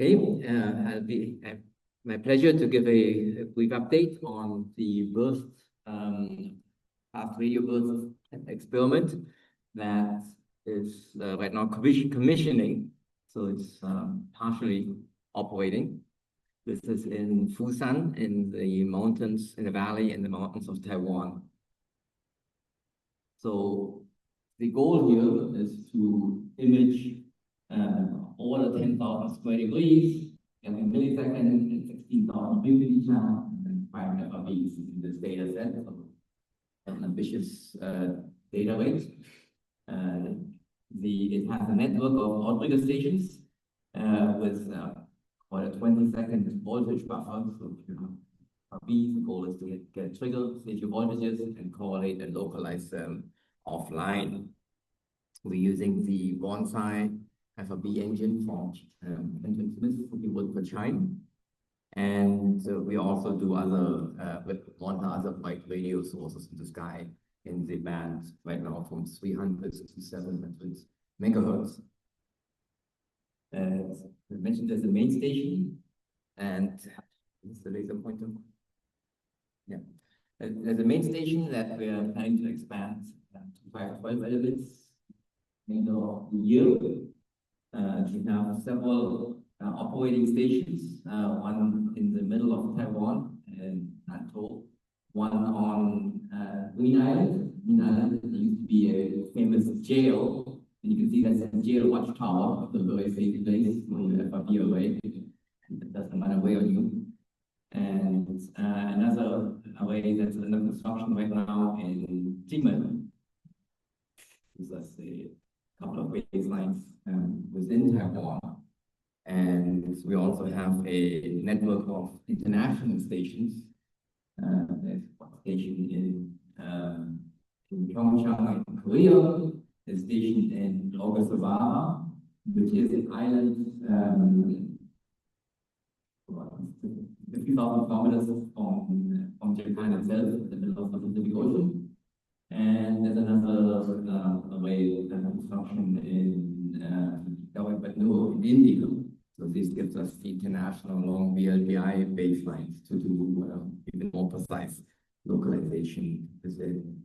Okay, my pleasure to give a brief update on the burst fast radio burst experiment that is right now commissioning. So it's partially operating. This is in Fusan, in the mountains, in the valley, in the mountains of Taiwan. So the goal here is to image all the 10,000 square degrees every millisecond and 16,000 millimeters and 5 FRBs in this data set. So an ambitious data rate. It has a network of outrigger stations with what a 20-second voltage buffer. So if you have FRBs, the goal is to get trigger station voltages and correlate and localize them offline. We're using the Bonsai FRB engine from Benjamin Smith, who worked for CHIME. And we also do monitor other bright radio sources in the sky in the band right now from 300 to 700 megahertz. As I mentioned, there's a main station, and is the laser pointer? Yeah. There's a main station that we are planning to expand to 512 elements in the year. We have several operating stations, one in the middle of Taiwan and Nantou, one on Green Island. Green Island used to be a famous jail, and you can see that's a jail watchtower, the very safe place when the FRB away. It doesn't run away on you. And another array that's under construction right now in CHIME. Gives us a couple of baselines within Taiwan. And we also have a network of international stations. There's one station in Pyeongchang in Korea, a station in Ogasawara, which is an island a few thousand kilometers from Japan itself, in the middle of the Pacific Ocean. And there's another array construction in in India. So this gives us the international long VLBI baselines to do even more precise localization within,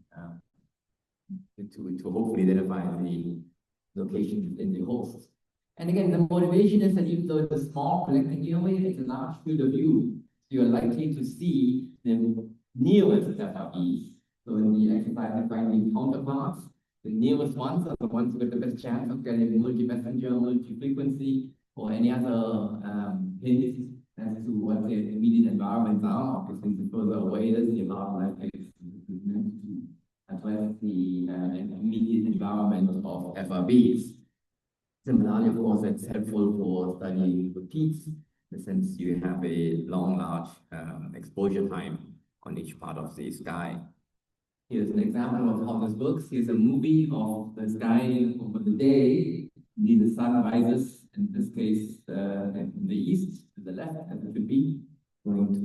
to hopefully identify the location within the host. And again, the motivation is that even though it's a small collecting area, it's a large field of view. So you're likely to see the nearest FRBs. So in the exercise, we find the counterparts. The nearest ones are the ones with the best chance of getting multi-messenger, multi-frequency, or any other hints as to what the immediate environments are. Obviously, the further away it is, the larger likely is meant to address the immediate environment of FRBs. Similarly, of course, it's helpful for studying repeats, since you have a long, large exposure time on each part of the sky. Here's an example of how this works. Here's a movie of the sky over the day. The sun rises, in this case, in the east, to the left, as it should be, going to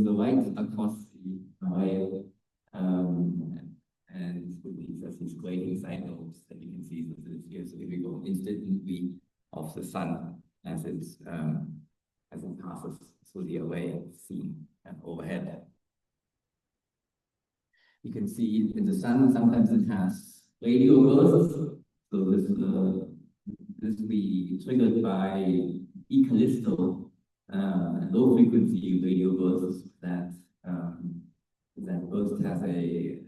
the right across the array. And these grading cycles that you can see. So here we go, instant movie of the sun as it passes through the array seen overhead. You can see in the sun, sometimes it has radio bursts. So this will be triggered by E-callisto low frequency radio bursts that burst has a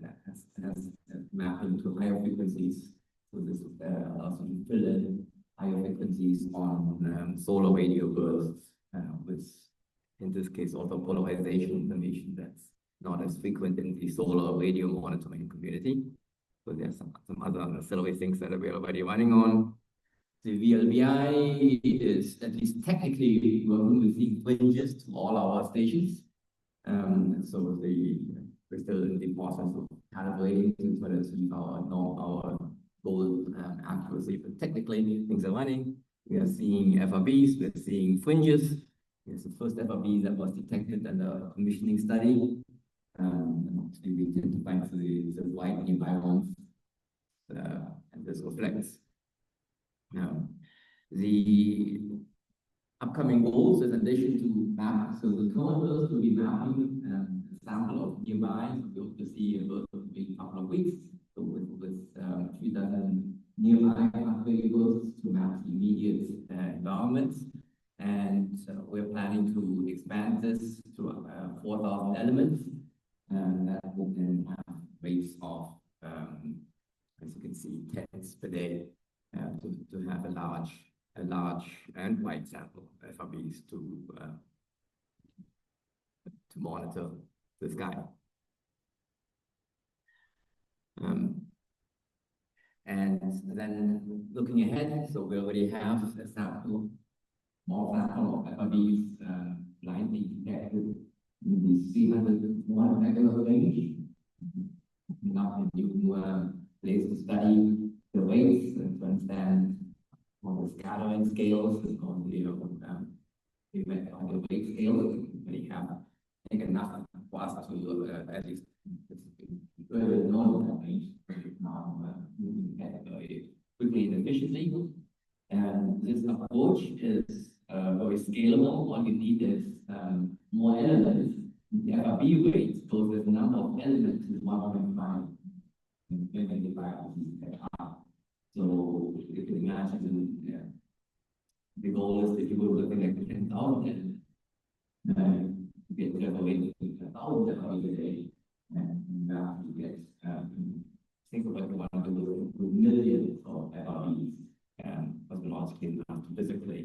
mapping to higher frequencies. So this allows you to fill in higher frequencies on solar radio bursts with, in this case, also polarization information that's not as frequent in the solar radio monitoring community. So there's some other ancillary things that we're already running on. The VLBI is at least technically working with the fringes to all our stations. So we're still in the process of calibrating things, whether it's our goal accuracy, but technically things are running. We are seeing FRBs, we're seeing fringes. Here's the first FRB that was detected in the commissioning study. We tend to find the white environment, and this reflects. The upcoming goals is in addition to map, so the cohorts will be mapping a sample of nearby. So we hope to see a birth of a couple of weeks. So with 3,000 nearby pathway births to map the immediate environments. And we're planning to expand this to 4,000 elements. And that will then have rates of, as you can see, tens per day to have a large and wide sample of FRBs to monitor the sky. And then looking ahead, so we already have a sample, more sample of FRBs blindly detected in the 301 megahertz range. Now a new place to study the weights and to understand all the scattering scales on the weight scale. We have, I think, enough for us to at least very known that range now moving ahead very quickly and efficiently. And this approach is very scalable. What you need is more elements. The FRB rate, so the number of elements is 1.5 in so you can imagine the goal is that you will look at 10,000 get the weight 1,000 FRB a day, and now you get think about you want to do millions of FRBs cosmologically enough to physically,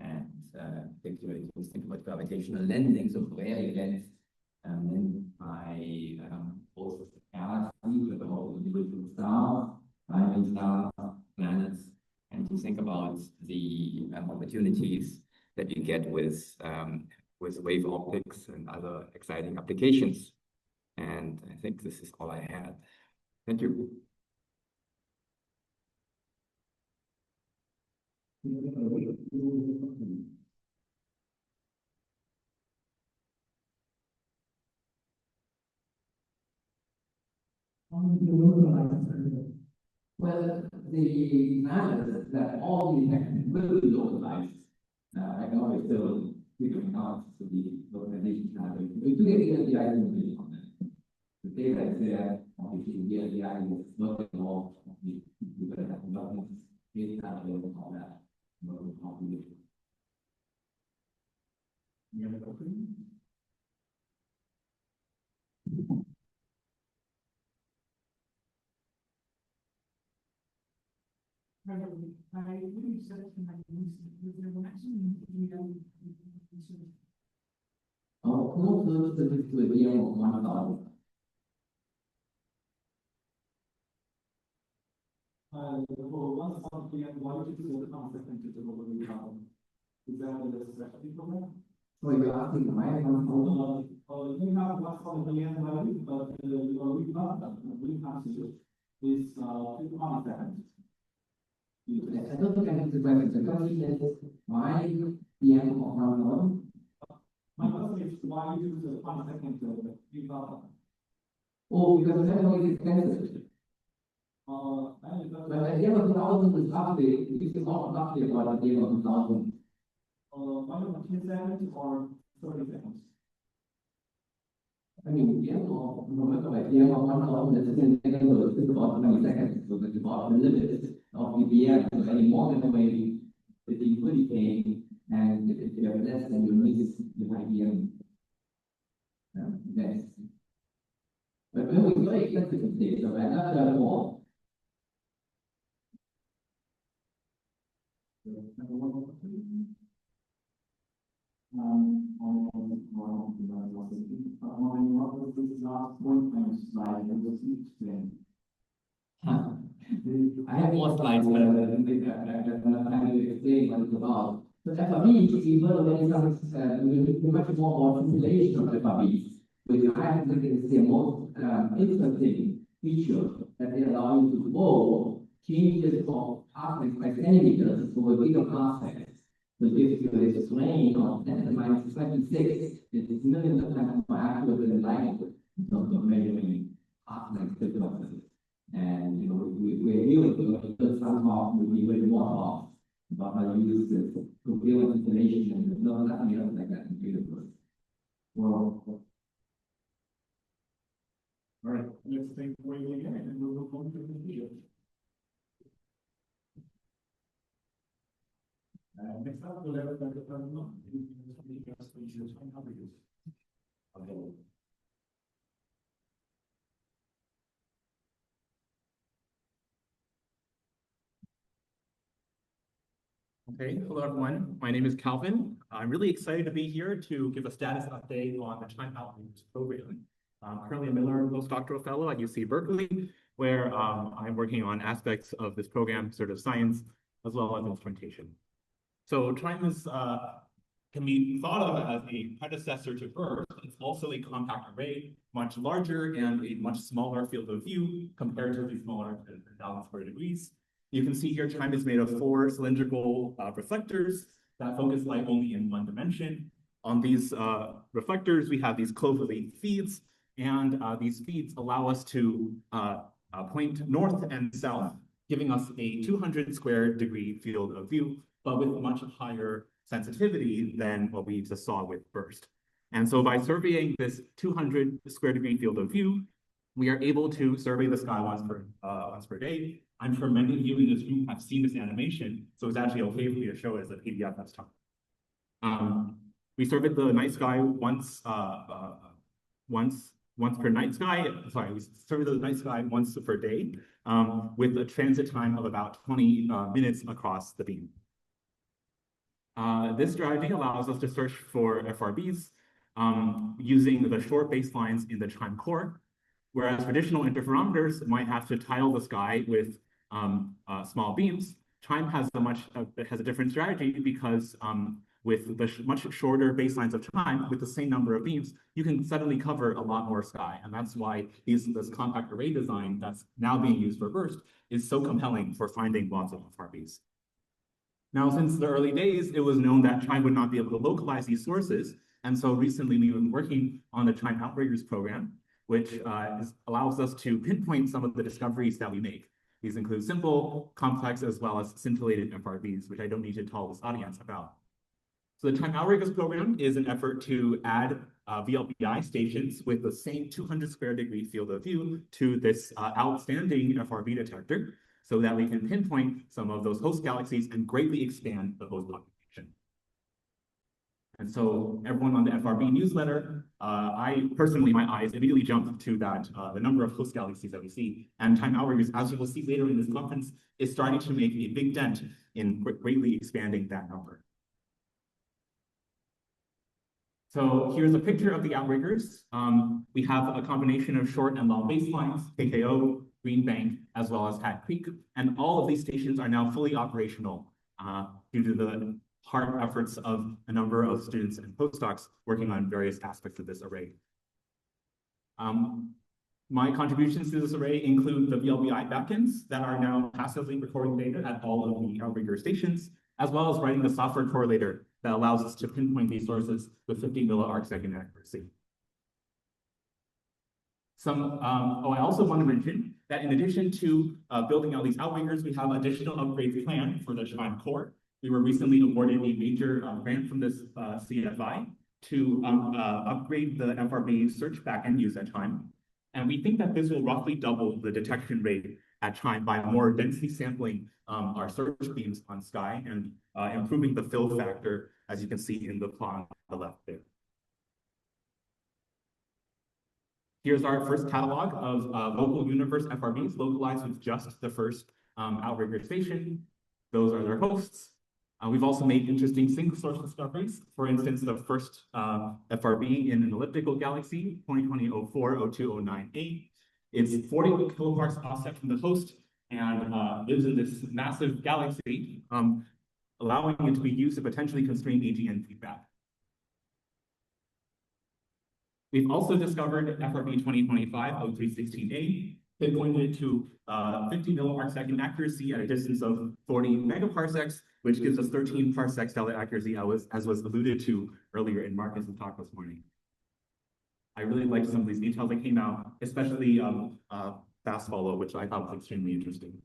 and think about gravitational lensing, so where you lens then by both the galaxy with the whole individual stars, rising stars, planets, and to think about the opportunities that you get with wave optics and other exciting applications. And I think this is all I had. Thank you. Well, the matter that all the detections will be localized. I know it's still figuring out the localization matter. We do get the idea on that. The data is there, obviously the idea is not at all. We better have nothing is out there all that. Any other questions? I really said to my niece, the maximum to a year of 1,000. For one something and why would you the concept into the global income? Is that the strategy for that? So you're asking why you have 1 billion value, but your recap is 2 seconds. I don't think I have the question. The question is why the end of 1 node? My question is why you use the 1 second to recap? Oh, because that node is expensive. But at the end of 1,000 is roughly, this is not roughly about at the end of 1,000. 10 seconds or 30 seconds? I mean, the end of, no matter what, the end of 1,000 is 10 seconds, it's about 20 seconds, so that's about the limit of BBM. So any more than maybe the liquidity gain, and if you have less than you miss the IBM. Yes. But when we very expensive today, so I not sure more. I have more slides, but I don't think I will explain what it's about. So FRB, we heard already much more about simulation of FRBs, which I think is the most interesting feature that they allow you to grow changes of particles by centimeters over bigger parsecs. So if you explain of 10 to the minus 26, it is millions of times more accurate than light in terms of measuring particles differences. And we're here to somehow we really more about how you use this to build information and no, nothing else like that in the universe. Well, all right, next thing for you again, and we'll move on to the video. Next up, we'll have Dr. Peng. Okay, hello everyone. My name is Calvin. I'm really excited to be here to give a status update on the CHIME Outriggers program. I'm currently a Miller postdoctoral fellow at UC Berkeley, where I'm working on aspects of this program, sort of science, as well as instrumentation. So CHIME is, can be thought of as a predecessor to BURSTT. It's also a compact array, much larger and a much smaller field of view compared to the smaller 1,000 square degrees. You can see here CHIME is made of 4 cylindrical reflectors that focus light only in one dimension. On these reflectors, we have these cloverleaf feeds, and these feeds allow us to point north and south, giving us a 200 square degree field of view, but with much higher sensitivity than what we just saw with BURSTT. And so by surveying this 200 square degree field of view, we are able to survey the sky once per day. I'm sure many of you in this room have seen this animation, so it's actually okay for me to show it as a PDF this time. We surveyed the night sky once per night sky. Sorry, we surveyed the night sky once per day, with a transit time of about 20 minutes across the beam. This strategy allows us to search for FRBs using the short baselines in the CHIME core, whereas traditional interferometers might have to tile the sky with small beams. CHIME has a different strategy because with the much shorter baselines of CHIME, with the same number of beams, you can suddenly cover a lot more sky, and that's why this compact array design that's now being used for BURSTT is so compelling for finding lots of FRBs. Now, since the early days, it was known that CHIME would not be able to localize these sources, and so recently we've been working on the CHIME Outriggers program, which allows us to pinpoint some of the discoveries that we make. These include simple, complex, as well as scintillated FRBs, which I don't need to tell this audience about. So the CHIME Outriggers program is an effort to add VLBI stations with the same 200 square degree field of view to this outstanding FRB detector, so that we can pinpoint some of those host galaxies and greatly expand the host population. And so everyone on the FRB newsletter, I personally, my eyes immediately jumped to that, the number of host galaxies that we see. And CHIME Outriggers, as you will see later in this conference, is starting to make a big dent in greatly expanding that number. So here's a picture of the Outriggers. We have a combination of short and long baselines, KKO, Green Bank, as well as Hat Creek. And all of these stations are now fully operational due to the hard efforts of a number of students and postdocs working on various aspects of this array. My contributions to this array include the VLBI backends that are now passively recording data at all of the Outrigger stations, as well as writing the software correlator that allows us to pinpoint these sources with 50 milliarcsecond accuracy. I also want to mention that in addition to building out these Outriggers, we have additional upgrades planned for the CHIME core. We were recently awarded a major grant from this CFI to upgrade the FRB search backend used at CHIME. And we think that this will roughly double the detection rate at CHIME by more densely sampling our search beams on sky and improving the fill factor, as you can see in the plot on the left there. Here's our first catalog of local universe FRBs localized with just the first Outrigger station. Those are their hosts. We've also made interesting single source discoveries. For instance, the first FRB in an elliptical galaxy, 2020-04-0209A. It's 40 kiloparsecs offset from the host and lives in this massive galaxy, allowing it to be used to potentially constrain AGN feedback. We've also discovered FRB 2025-0316A, pinpointed to 50 milliparsec accuracy at a distance of 40 megaparsecs, which gives us 13 parsec stellar accuracy, as was alluded to earlier in Marcus's talk this morning. I really liked some of these details that came out, especially fast follow, which I thought was extremely interesting.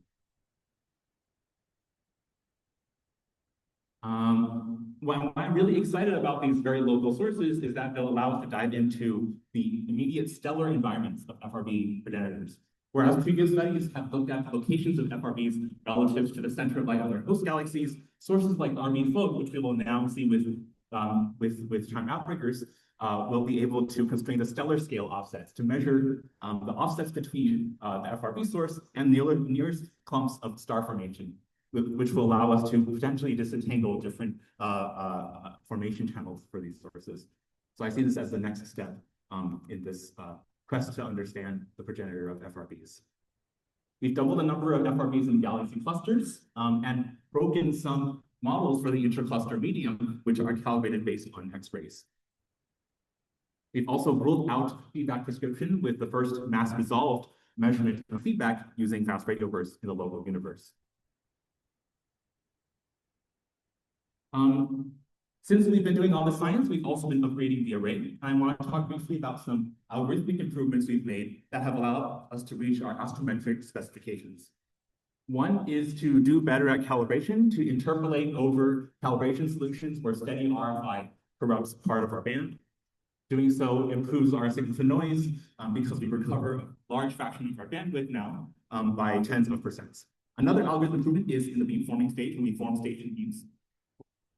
What I'm really excited about these very local sources is that they'll allow us to dive into the immediate stellar environments of FRB progenitors. Whereas previous studies have looked at the locations of FRBs relative to the center of light of their host galaxies, sources like RB float, which we will now see with CHIME Outriggers, will be able to constrain the stellar scale offsets to measure the offsets between the FRB source and the nearest clumps of star formation, which will allow us to potentially disentangle different formation channels for these sources. So I see this as the next step in this quest to understand the progenitor of FRBs. We've doubled the number of FRBs in galaxy clusters and broken some models for the intercluster medium, which are calibrated based on X-rays. We've also ruled out feedback prescription with the first mass-resolved measurement of feedback using fast radio bursts in the local universe. Since we've been doing all this science, we've also been upgrading the array. I want to talk briefly about some algorithmic improvements we've made that have allowed us to reach our astrometric specifications. One is to do better at calibration, to interpolate over calibration solutions where steady RFI corrupts part of our band. Doing so improves our signal to noise because we recover a large fraction of our bandwidth now by tens of percents. Another algorithm improvement is in the beamforming stage when we form station beams.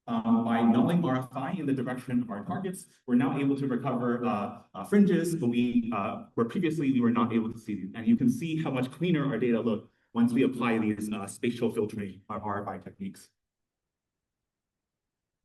By nulling RFI in the direction of our targets, we're now able to recover fringes, but where previously we were not able to see them. And you can see how much cleaner our data look once we apply these spatial filtering RFI techniques.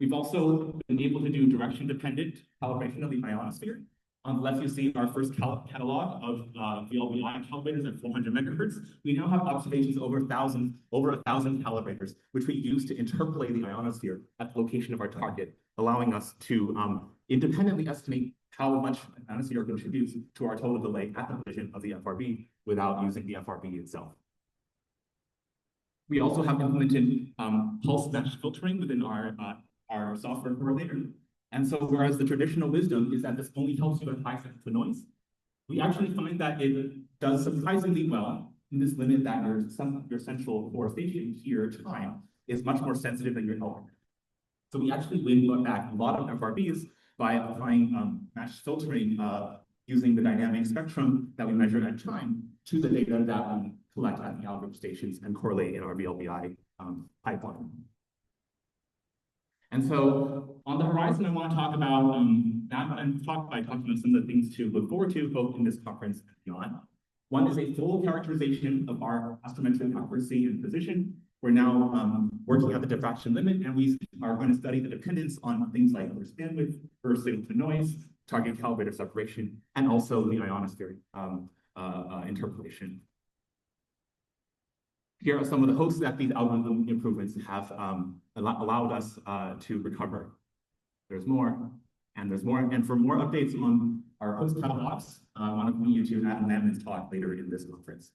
We've also been able to do direction-dependent calibration of the ionosphere. On the left, you see our first catalog of VLBI calibrators at 400 megahertz. We now have observations over 1,000 calibrators, which we use to interpolate the ionosphere at the location of our target, allowing us to independently estimate how much ionosphere contributes to our total delay at the collision of the FRB without using the FRB itself. We also have implemented pulse mesh filtering within our software correlator. And so whereas the traditional wisdom is that this only helps you with high sensitive to noise, we actually find that it does surprisingly well in this limit that your central core station here, CHIME, is much more sensitive than your element. So we actually win back a lot of FRBs by applying mesh filtering using the dynamic spectrum that we measure at CHIME to the data that we collect at the algorithm stations and correlate in our VLBI pipeline. And so on the horizon, I want to talk about that and talk by talking about some of the things to look forward to both in this conference and beyond. One is a full characterization of our astrometric accuracy and position. We're now working at the diffraction limit, and we are going to study the dependence on things like burst bandwidth, burst signal to noise, target calibrator separation, and also the ionosphere interpolation. Here are some of the hosts that these algorithm improvements have allowed us to recover. There's more, and there's more. And for more updates on our host catalogs, I want to point you to Adam Lampman's talk later in this conference.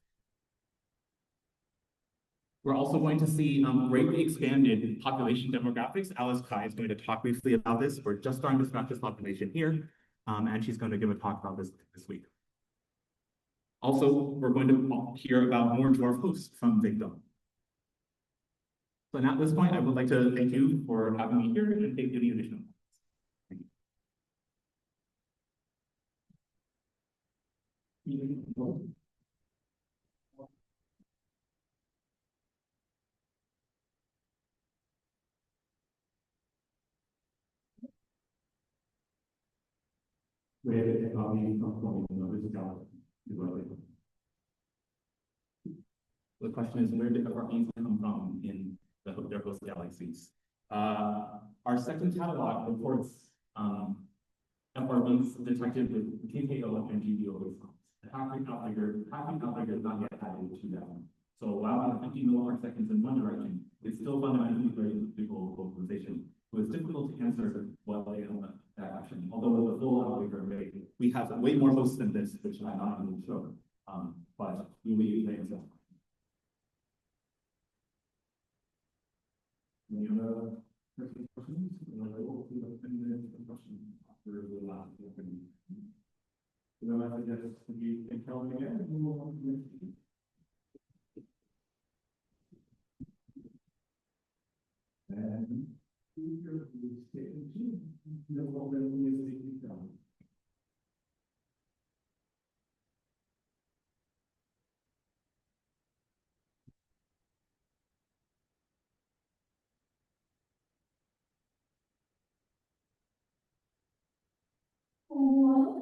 We're also going to see greatly expanded population demographics. Alice Kai is going to talk briefly about this. We're just starting to scratch this population here, and she's going to give a talk about this week. Also, we're going to hear about more dwarf hosts from Big Dome. So now at this point, I would like to thank you for having me here and take any additional questions. Thank you. The question is, where did FRBs come from in their host galaxies? Our second catalog reports FRBs detected with KKO and GBO waveforms. The Katlyn outrigger is not yet added to them. So while we have 50 milliarseconds in one direction, it's still fundamentally very difficult localization. So it's difficult to answer what lay on that action. Although with the full outrigger array, we have way more hosts than this, which I'm not going to show. But we will use answer. Any other questions? After the last opening. So I suggest you can tell me again and move on to the next meeting. And Hello,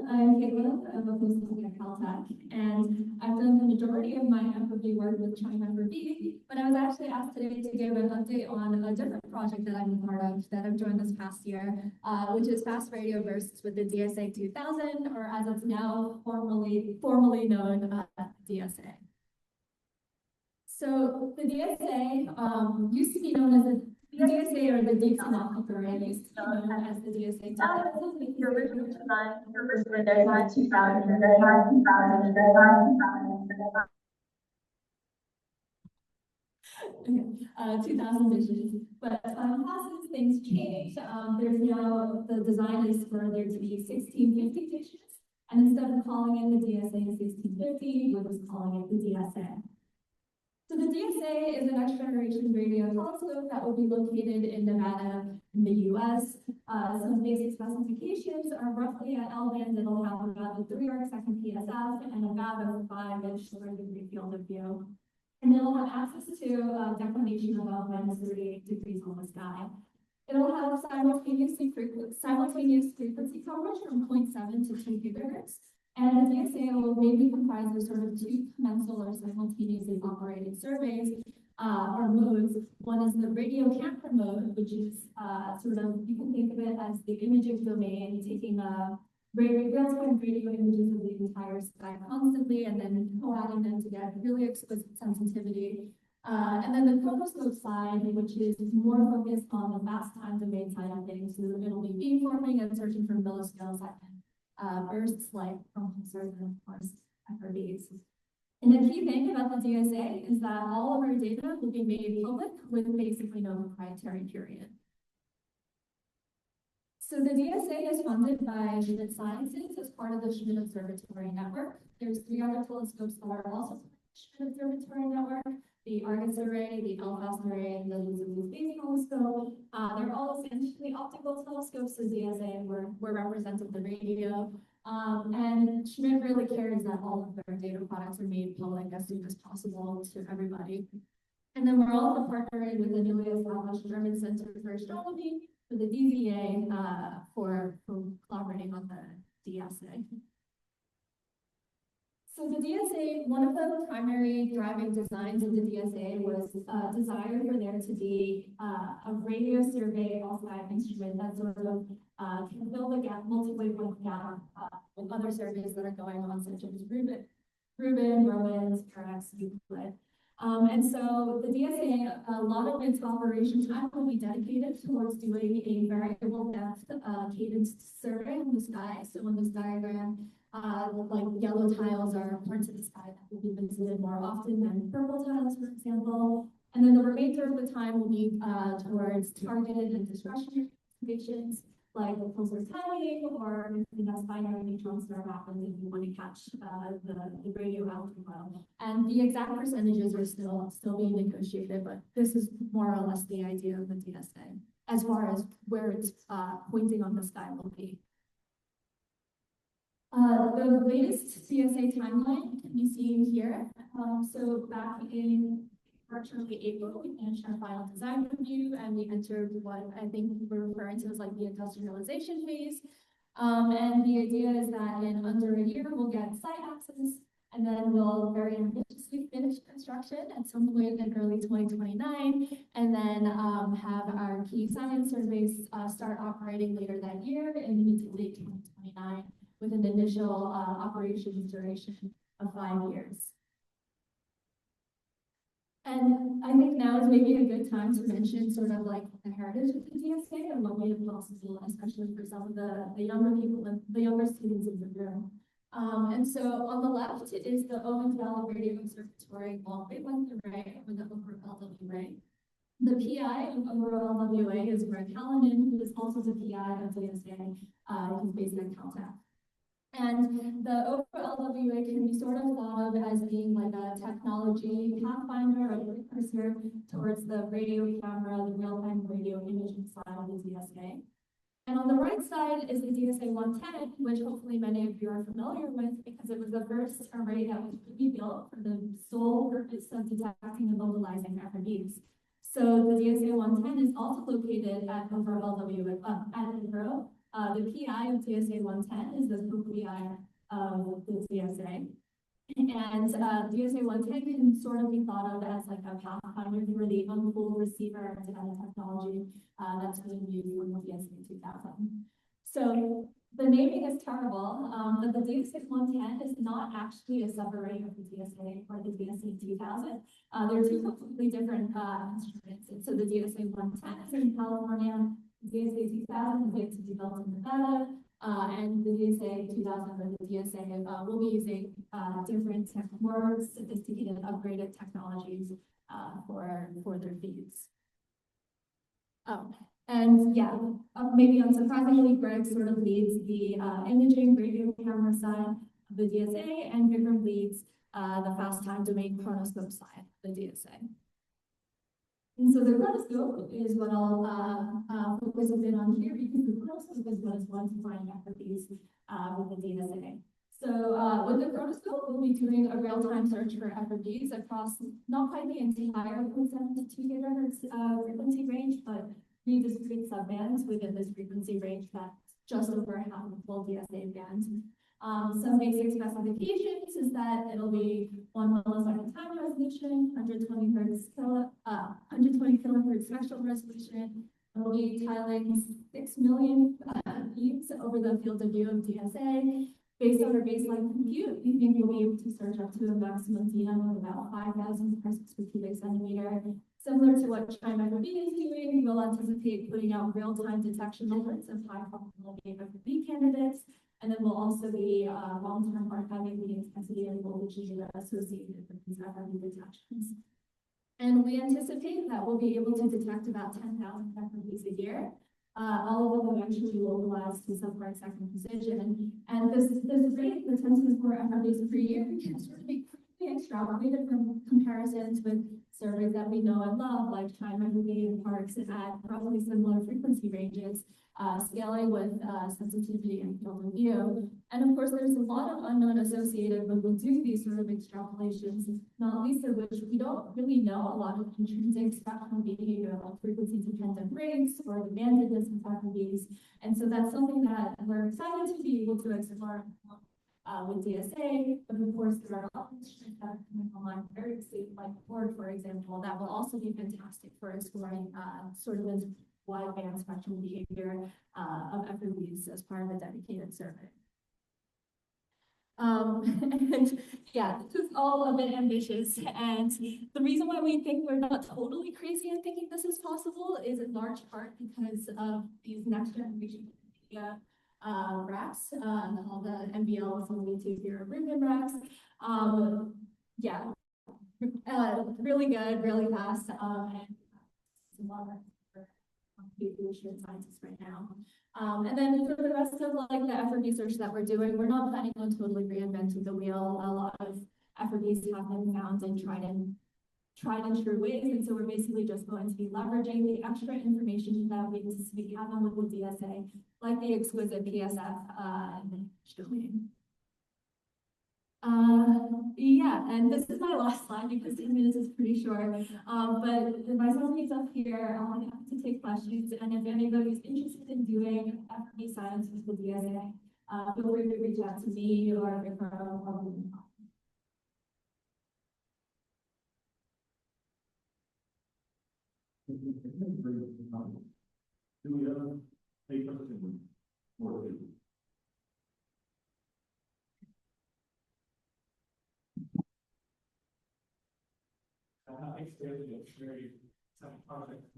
I'm Katlyn. I'm a postdoc at Caltech, and I've done the majority of my FRB work with CHIME FRB, but I was actually asked today to give an update on a different project that I'm a part of that I've joined this past year, which is fast radio bursts with the DSA 2000, or as it's now formally known, DSA. So the DSA used to be known as the DSA, or the Deep Sea Optical Array, used to be known as the DSA 2000. Your original design, your original deadline 2000, deadline 2000, deadline 2000 visions, but as things change, there's now the design is for there to be 1650 visions, and instead of calling it the DSA 1650, we're just calling it the DSA. So the DSA is a next generation radio telescope that will be located in Nevada in the US. Some basic specifications are roughly at L-band, it'll have about a 3 arc-second PSF and about a 5-inch degree field of view. And it'll have access to declination above -38 degrees on the sky. It'll have simultaneous frequency coverage from 0.7 to 2 gigahertz. And the DSA will maybe comprise of sort of 2 commensal or simultaneously operated surveys or modes. One is the radio camera mode, which is sort of, you can think of it as the imaging domain, taking real-time radio images of the entire sky constantly and then co-adding them to get really exquisite sensitivity. And then the chronoscope side, which is more focused on the fast time domain side of things. So it'll be beamforming and searching for milliscale second bursts like pulsars and of course FRBs. And the key thing about the DSA is that all of our data will be made public with basically no proprietary period. So the DSA is funded by Schmidt Sciences as part of the Schmidt Observatory Network. There's 3 other telescopes that are also Schmidt Observatory Network: the Argus Array, the LFAST Array, and the Visible Space Telescope. They're all essentially optical telescopes, so DSA we're representing the radio. And Schmidt really cares that all of their data products are made public as soon as possible to everybody. And then we're also partnering with the newly established German Center for Astronomy, for the DZA, for collaborating on the DSA. So the DSA, one of the primary driving designs of the DSA was a desire for there to be a radio survey all-sky instrument that sort of can fill the gap, multi-wavelength gap with other surveys that are going on, such as Rubin, Romans, Trex, Euclid. And so the DSA, a lot of its operation time will be dedicated towards doing a variable depth cadenced survey in the sky. So in this diagram, like yellow tiles are parts of the sky that will be visited more often than purple tiles, for example. And then the remainder of the time will be towards targeted and discretionary investigations, like pulsar timing, or that's binary neutron star happens if you want to catch the radio alpha. And the exact percentages are still being negotiated, but this is more or less the idea of the DSA as far as where it's pointing on the sky will be. The latest DSA timeline can be seen here. So back in early April, we finished our final design review and we entered what I think we're referring to as like the industrialization phase. And the idea is that in under a year, we'll get site access and then we'll very ambitiously finish construction at some point in early 2029, and then have our key science surveys start operating later that year in mid to late 2029 with an initial operations duration of 5 years. And I think now is maybe a good time to mention sort of like the heritage of the DSA and what made it possible, especially for some of the younger people and the younger students in the room. And so on the left is the Owen Valley Radio Observatory long wavelength array, or the overall array. The PI of overall LWA is Greg Hallinan, who is also the PI of DSA, who's based at Caltech. And the overall LWA can be sort of thought of as being like a technology pathfinder or precursor towards the radio camera, the real-time radio imaging side side of the DSA. And on the right side is the DSA 110, which hopefully many of you are familiar with because it was the first array that was built for the sole purpose of detecting and mobilizing FRBs. So the DSA 110 is also located at over LW at Monroe. The PI of DSA 110 is the co-PI of the DSA. And DSA 110 can sort of be thought of as like a pathfinder for the unfold receiver antenna technology that's being used in the DSA 2000. So the naming is terrible, but the DSA 110 is not actually a subarray of the DSA or the DSA 2000. They're two completely different instruments. And so the DSA 110 is in California, the DSA 2000 is to be built in Nevada. And the DSA 2000 or the DSA will be using different, more sophisticated, upgraded technologies for their feeds. And yeah, maybe unsurprisingly, Greg sort of leads the imaging radio camera side of the DSA, and Vikram leads the fast time domain chronoscope side of the DSA. And so the chronoscope is what I'll focus a bit on here because the chronoscope is what is going to find FRBs with the DSA. So with the chronoscope, we'll be doing a real-time search for FRBs across not quite the entire 0.72 gigahertz frequency range, but 3 discrete subbands within this frequency range that's just over half the full DSA band. Some basic specifications is that it'll be 1 millisecond time resolution, 120 kilohertz spectral resolution. It'll be tiling 6 million beams over the field of view of DSA. Based on our baseline compute, we think we'll be able to search up to a maximum DM of about 5,000 parsec per cubic centimeter. Similar to what CHIME Outriggers is doing, we'll anticipate putting out real-time detection methods of high probability FRB candidates. And then we'll also be long-term archiving the intensity and voltages that are associated with these FRB detections. And we anticipate that we'll be able to detect about 10,000 FRBs a year. All of them eventually localized to sub-second precision. And this rate, the 10 to the 4 FRBs per year, can sort of be quickly extrapolated from comparisons with surveys that we know and love, like CHIME Outriggers and Parks at roughly similar frequency ranges, scaling with sensitivity and field of view. And of course, there's a lot of unknown associated when we do these sort of extrapolations, not least of which we don't really know a lot of intrinsic spectrum behavior, like frequency-dependent rates or the bandedness of FRBs. And so that's something that we're excited to be able to explore with DSA, but of course there are other instruments that are coming online very soon, like Ford, for example, that will also be fantastic for exploring sort of this wide band spectrum behavior of FRBs as part of a dedicated survey. And yeah, this is all a bit ambitious, and the reason why we think we're not totally crazy in thinking this is possible is in large part because of these next generation media racks, called the MBL 72 Ribbon racks. Yeah, really good, really fast, and a lot of scientists right now. And then for the rest of like the FRB search that we're doing, we're not planning on totally reinventing the wheel. A lot of FRBs have been found in tried and true ways, and so we're basically just going to be leveraging the extra information that we have on with the DSA, like the exquisite PSF domain. Yeah, and this is my last slide because 10 minutes is pretty short. But my summary up here, I'm happy to take questions, and if anybody's interested in doing FRB science with the DSA, feel free to reach out to me or Vikram. Do we have a question? More people? Experience some projects.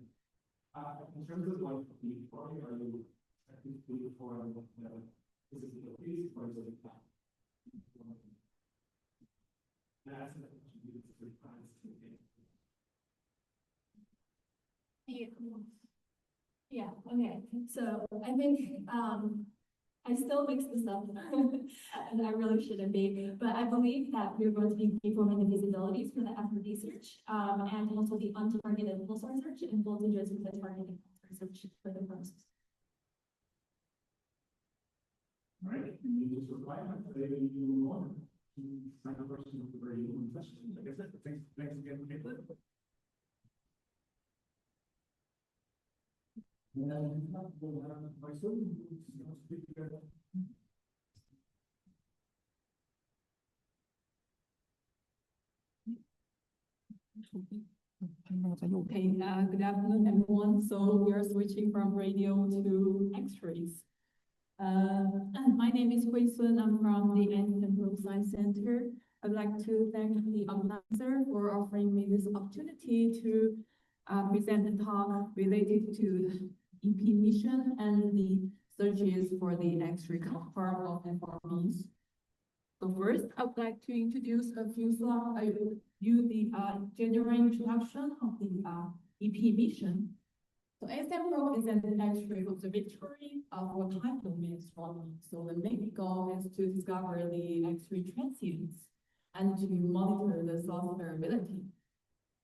In terms of going to be for, are you expecting to be for the physical piece or is it not? That's the Yeah, okay. So I think I still mix this up, and I really shouldn't be, but I believe that we're going to be performing the visibilities for the FRB search, and also the untargeted pulsar search and voltages with the targeted pulsars of research for the process. All right, and you just reply, they move on. Second question of the very own question. I guess that's thanks again, Katlyn. My son, Okay, good afternoon, everyone. So we are switching from radio to X-rays. And my name is Sun. I'm from the Einstein Science Center. I'd like to thank the organizer for offering me this opportunity to present a talk related to EP mission and the searches for the X-ray counterpart of FRBs. So first, I would like to introduce a few slides. I will do the general introduction of the EP mission. So ASM is an X-ray observatory for time domain astronomy. So the main goal is to discover the X-ray transients and to monitor the source variability.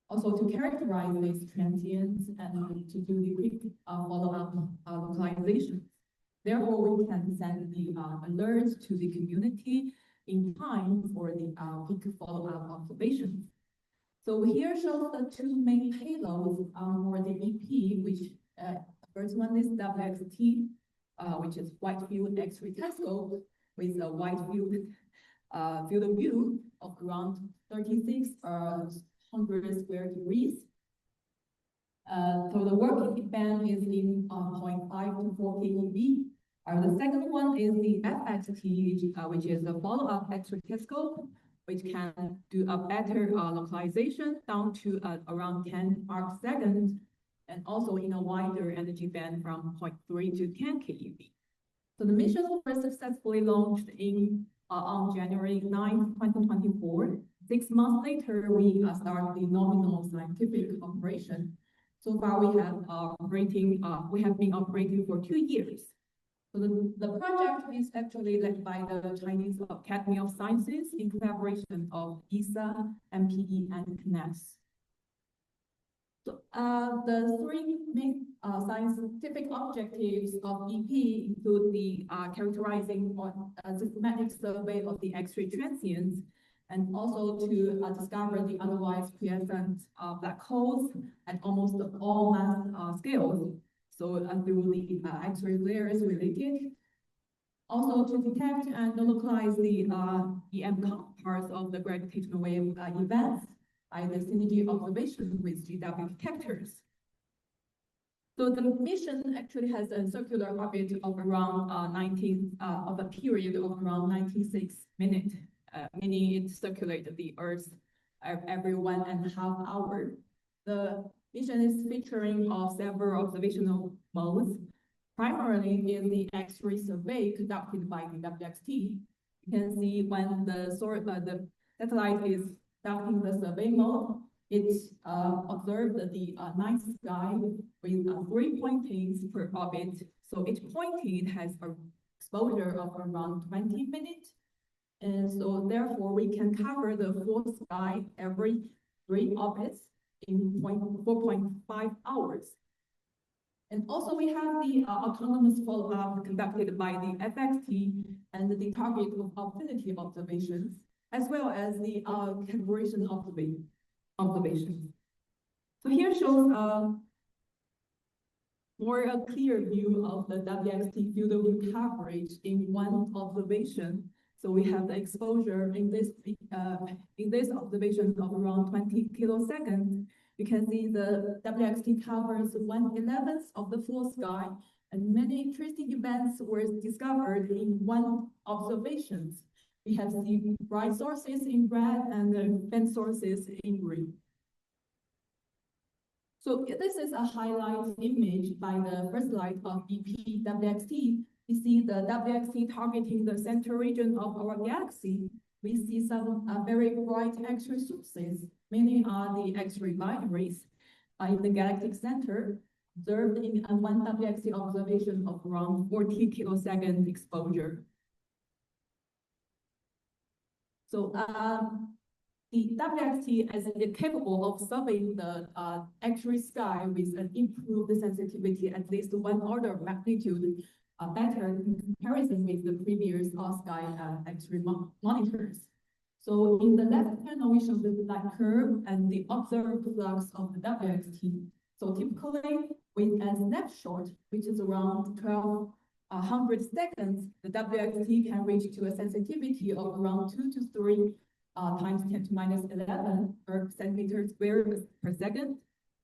Also to characterize these transients and to do the quick follow-up localization. Therefore, we can send the alerts to the community in time for the quick follow-up observations. So here shows the two main payloads for the EP, which first one is WXT, which is wide field X-ray telescope with a wide field field of view of around 3,600 square degrees. So the working band is in 0.5 to 4 keV. The second one is the FXT, which is a follow-up X-ray telescope, which can do a better localization down to around 10 arcseconds, and also in a wider energy band from 0.3 to 10 keV. So the mission was successfully launched on January 9, 2024. 6 months later, we start the nominal scientific operation. So far, we have been operating for 2 years. So the project is actually led by the Chinese Academy of Sciences in collaboration of ESA, MPE, and Inés. So the three main scientific objectives of EP include the characterizing or systematic survey of the X-ray transients, and also to discover the otherwise present black holes at almost all mass scales. So through the X-ray layers related. Also to detect and localize the EM counterparts of the gravitational wave events by the synergy observation with GW detectors. So the mission actually has a circular orbit of around of a period of around 96 minutes, meaning it circulated the Earth every 1.5 hours. The mission is featuring several observational modes, primarily in the X-ray survey conducted by the WXT. You can see when the satellite is conducting the survey mode, it observed the night sky with 3 pointings per orbit. So each pointing has an exposure of around 20 minutes. And so therefore we can cover the full sky every 3 orbits in 4.5 hours. And also we have the autonomous follow-up conducted by the FXT and the target of affinity observations, as well as the calibration observations. So here shows a clear view of the WXT field of view coverage in one observation. So we have the exposure in this observation of around 20 kiloseconds. You can see the WXT covers 1/11 of the full sky, and many interesting events were discovered in one observation. We have seen bright sources in red and faint sources in green. So this is a highlight image by the first light of EP WXT. We see the WXT targeting the center region of our galaxy. We see some very bright X-ray sources. Many are the X-ray binaries in the galactic center, observed in one WXT observation of around 40 kilosecond exposure. So the WXT is capable of surveying the X-ray sky with an improved sensitivity at least 1 order of magnitude better in comparison with the previous all-sky X-ray monitors. So in the left panel, we show the light curve and the observed flux of the WXT. So typically, with a snapshot, which is around 1200 seconds, the WXT can reach to a sensitivity of around 2 to 3 times 10 to minus 11 per centimeter squared per second.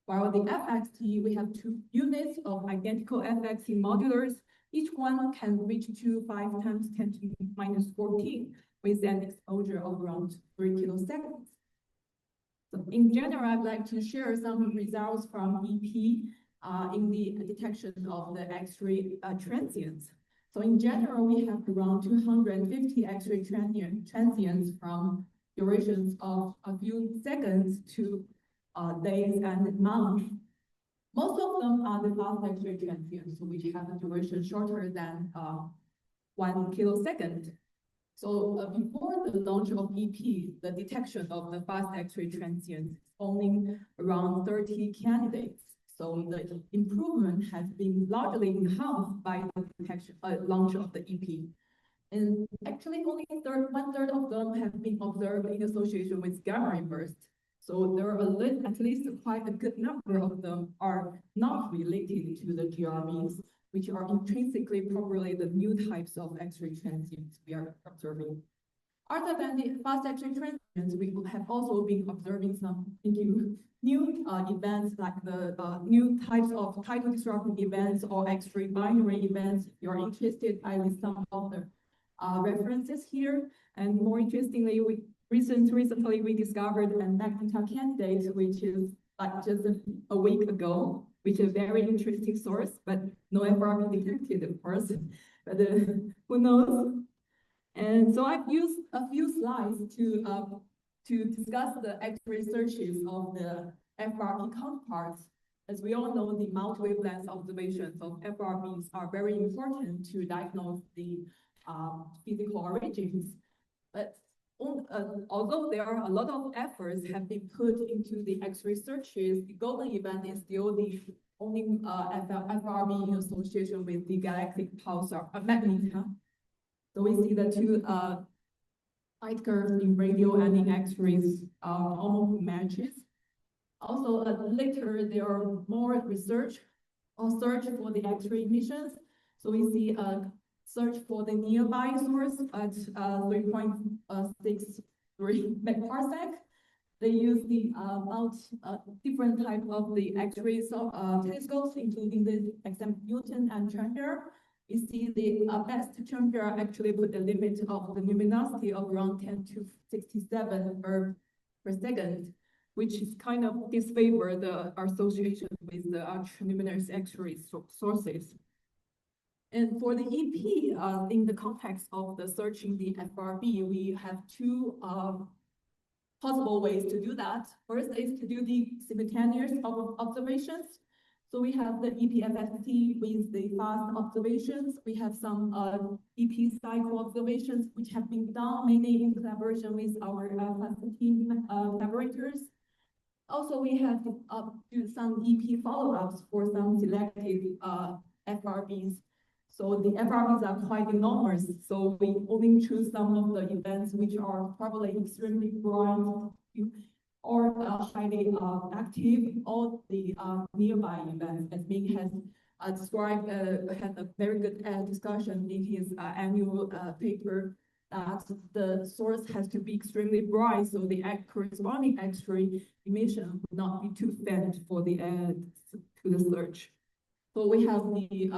While the FXT, we have 2 units of identical FXT modulars. Each one can reach to 5 times 10 to minus 14 with an exposure of around 3 kiloseconds. So in general, I'd like to share some results from EP in the detection of the X-ray transients. So in general, we have around 250 X-ray transients from durations of a few seconds to days and months. Most of them are the fast X-ray transients, which have a duration shorter than 1 kilosecond. So before the launch of EP, the detection of the fast X-ray transients is only around 30 candidates. So the improvement has been largely enhanced by the detection launch of the EP. And actually only 1/3 of them have been observed in association with gamma ray burst. So there are at least quite a good number of them are not related to the GRBs, which are intrinsically probably the new types of X-ray transients we are observing. Other than the fast X-ray transients, we have also been observing some new events like the new types of tidal disrupting events or X-ray binary events. If you're interested, I list some of the references here. And more interestingly, recently we discovered a MeerKAT candidate, which is like just a week ago, which is a very interesting source, but no FRB detected, of course, but who knows? And so I've used a few slides to discuss the X-ray searches of the FRB counterparts. As we all know, the multi-wavelength observations of FRBs are very important to diagnose the physical origins. But although there are a lot of efforts have been put into the X-ray searches, the golden event is still the only FRB in association with the galactic pulsar magneta. So we see the 2 light curves in radio and in X-rays almost matches. Also later there are more research or search for the X-ray emissions. So we see a search for the nearby source at 3.63 megparsec. They use the different type of the X-ray telescopes, including the XM Newton and Chandra. We see the best Chandra actually put the limit of the luminosity of around 10 to 67 per second, which is kind of disfavor the association with the ultraluminous X-ray sources. And for the EP, in the context of the searching the FRB, we have 2 possible ways to do that. First is to do the simultaneous observations. So we have the EPFST with the fast observations. We have some EP cycle observations, which have been done mainly in collaboration with our fast team collaborators. Also, we have to do some EP follow-ups for some selected FRBs. So the FRBs are quite enormous. So we only choose some of the events which are probably extremely bright or highly active, all the nearby events, as Ming has described, had a very good discussion in his annual paper, that the source has to be extremely bright, so the corresponding X-ray emission would not be too faint for the to the search. So we have the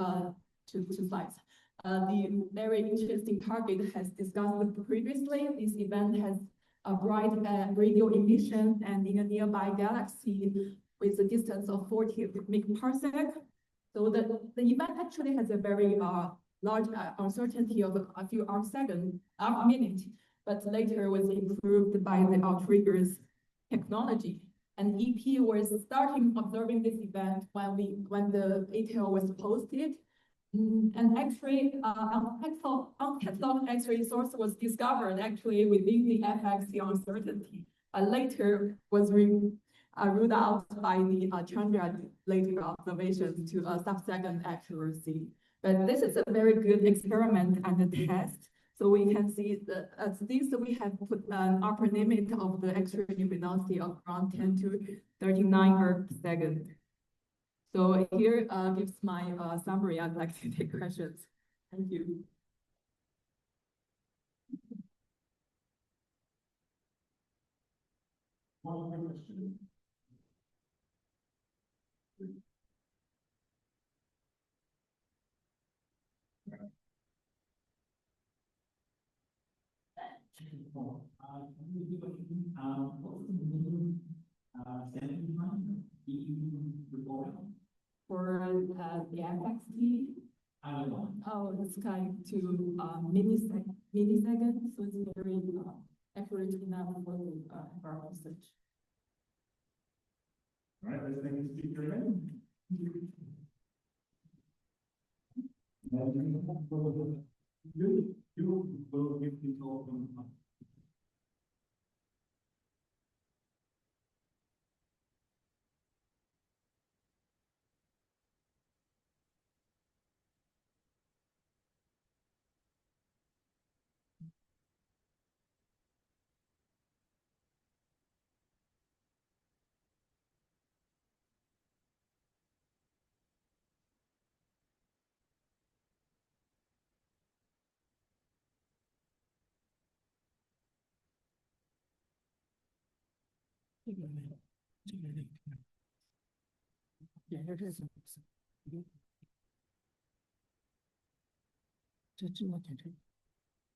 two slides. The very interesting target has discussed previously. This event has a bright radio emission and in a nearby galaxy with a distance of 40 megparsec. So the event actually has a very large uncertainty of a few minutes, but later was improved by the Outriggers technology. And EP was starting observing this event when the ATL was posted. And X-ray, uncataloged X-ray source was discovered actually within the FXT uncertainty. later was ruled out by the Chandra later observations to a sub-second accuracy. But this is a very good experiment and a test. So we can see that at least we have put an upper limit of the X-ray luminosity of around 10 to 39 per second. So here gives my summary. I'd like to take questions. Thank you. One more question. For the FXT, oh, it's kind to milliseconds, so it's very accurate enough for our research. All right, let's thank the speaker again. You will give people